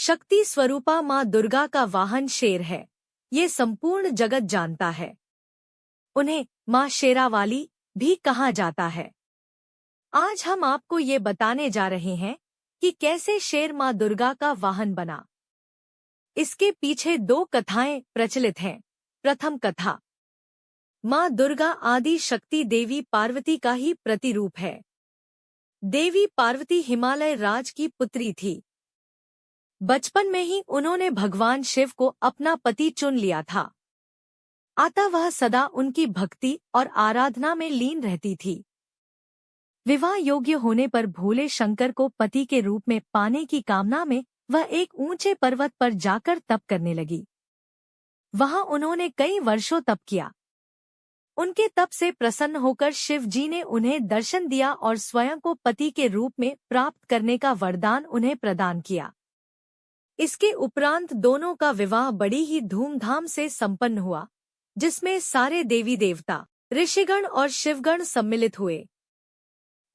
शक्ति स्वरूपा माँ दुर्गा का वाहन शेर है, ये संपूर्ण जगत जानता है। उन्हें माँ शेरावाली भी कहा जाता है। आज हम आपको ये बताने जा रहे हैं कि कैसे शेर माँ दुर्गा का वाहन बना। इसके पीछे दो कथाएं प्रचलित हैं। प्रथम कथा, माँ दुर्गा आदि शक्ति देवी पार्वती का ही प्रतिरूप है। देवी पार्वती हिमालय राज की पुत्री थी। बचपन में ही उन्होंने भगवान शिव को अपना पति चुन लिया था, अतः वह सदा उनकी भक्ति और आराधना में लीन रहती थी। विवाह योग्य होने पर भोले शंकर को पति के रूप में पाने की कामना में वह एक ऊंचे पर्वत पर जाकर तप करने लगी। वहां उन्होंने कई वर्षों तप किया। उनके तप से प्रसन्न होकर शिव जी ने उन्हें दर्शन दिया और स्वयं को पति के रूप में प्राप्त करने का वरदान उन्हें प्रदान किया। इसके उपरांत दोनों का विवाह बड़ी ही धूमधाम से संपन्न हुआ, जिसमें सारे देवी देवता, ऋषिगण और शिवगण सम्मिलित हुए।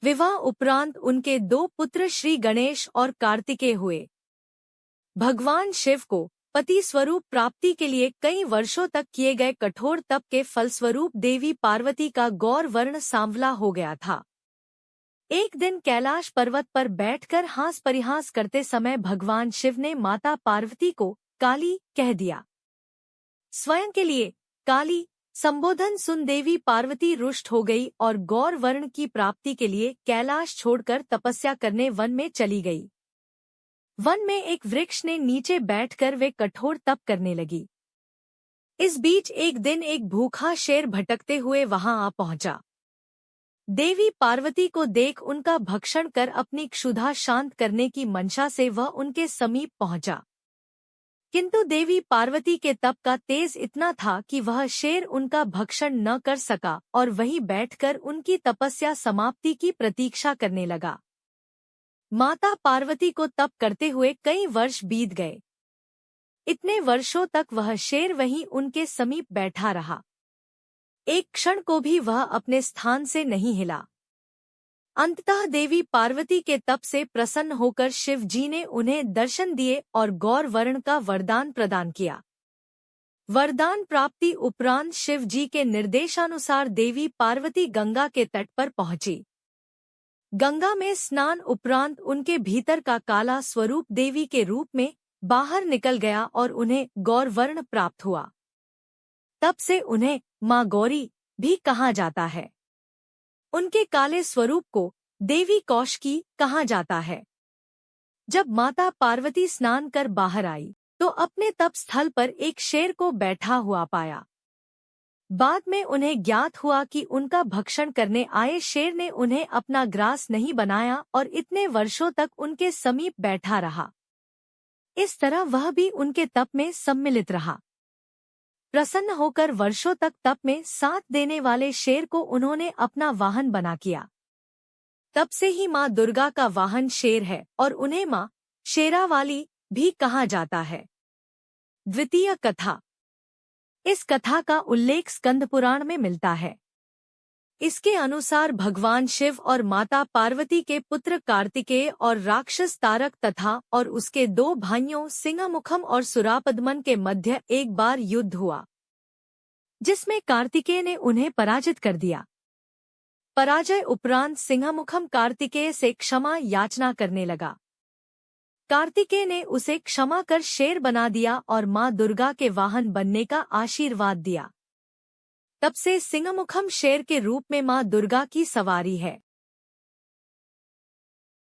विवाह उपरांत उनके दो पुत्र श्री गणेश और कार्तिकेय हुए। भगवान शिव को पति स्वरूप प्राप्ति के लिए कई वर्षों तक किए गए कठोर तप के फलस्वरूप देवी पार्वती का गौर वर्ण सांवला हो गया था। एक दिन कैलाश पर्वत पर बैठकर हास परिहास करते समय भगवान शिव ने माता पार्वती को काली कह दिया। स्वयं के लिए काली संबोधन सुन देवी पार्वती रुष्ट हो गई और गौर वर्ण की प्राप्ति के लिए कैलाश छोड़कर तपस्या करने वन में चली गई। वन में एक वृक्ष ने नीचे बैठकर वे कठोर तप करने लगी। इस बीच एक दिन एक भूखा शेर भटकते हुए वहां आ पहुंचा। देवी पार्वती को देख उनका भक्षण कर अपनी क्षुधा शांत करने की मंशा से वह उनके समीप पहुंचा, किंतु देवी पार्वती के तप का तेज इतना था कि वह शेर उनका भक्षण न कर सका और वहीं बैठकर उनकी तपस्या समाप्ति की प्रतीक्षा करने लगा। माता पार्वती को तप करते हुए कई वर्ष बीत गए। इतने वर्षों तक वह शेर वहीं उनके समीप बैठा रहा। एक क्षण को भी वह अपने स्थान से नहीं हिला। अंततः देवी पार्वती के तप से प्रसन्न होकर शिव जी ने उन्हें दर्शन दिए और गौर वर्ण का वरदान प्रदान किया। वरदान प्राप्ति उपरांत शिव जी के निर्देशानुसार देवी पार्वती गंगा के तट पर पहुंची। गंगा में स्नान उपरांत उनके भीतर का काला स्वरूप देवी के रूप में बाहर निकल गया और उन्हें गौर वर्ण प्राप्त हुआ। तब से उन्हें माँ गौरी भी कहा जाता है। उनके काले स्वरूप को देवी कौशिकी कहा जाता है। जब माता पार्वती स्नान कर बाहर आई तो अपने तप स्थल पर एक शेर को बैठा हुआ पाया। बाद में उन्हें ज्ञात हुआ कि उनका भक्षण करने आए शेर ने उन्हें अपना ग्रास नहीं बनाया और इतने वर्षों तक उनके समीप बैठा रहा। इस तरह वह भी उनके तप में सम्मिलित रहा। प्रसन्न होकर वर्षों तक तप में साथ देने वाले शेर को उन्होंने अपना वाहन बना किया। तब से ही माँ दुर्गा का वाहन शेर है और उन्हें माँ शेरावाली भी कहा जाता है। द्वितीय कथा, इस कथा का उल्लेख स्कंद पुराण में मिलता है। इसके अनुसार भगवान शिव और माता पार्वती के पुत्र कार्तिकेय और राक्षस तारक तथा और उसके दो भाइयों सिंहमुखम और सुरापद्मन के मध्य एक बार युद्ध हुआ, जिसमें कार्तिकेय ने उन्हें पराजित कर दिया। पराजय उपरांत सिंहमुखम कार्तिकेय से क्षमा याचना करने लगा। कार्तिकेय ने उसे क्षमा कर शेर बना दिया और माँ दुर्गा के वाहन बनने का आशीर्वाद दिया। तब से सिंहमुखम शेर के रूप में माँ दुर्गा की सवारी है।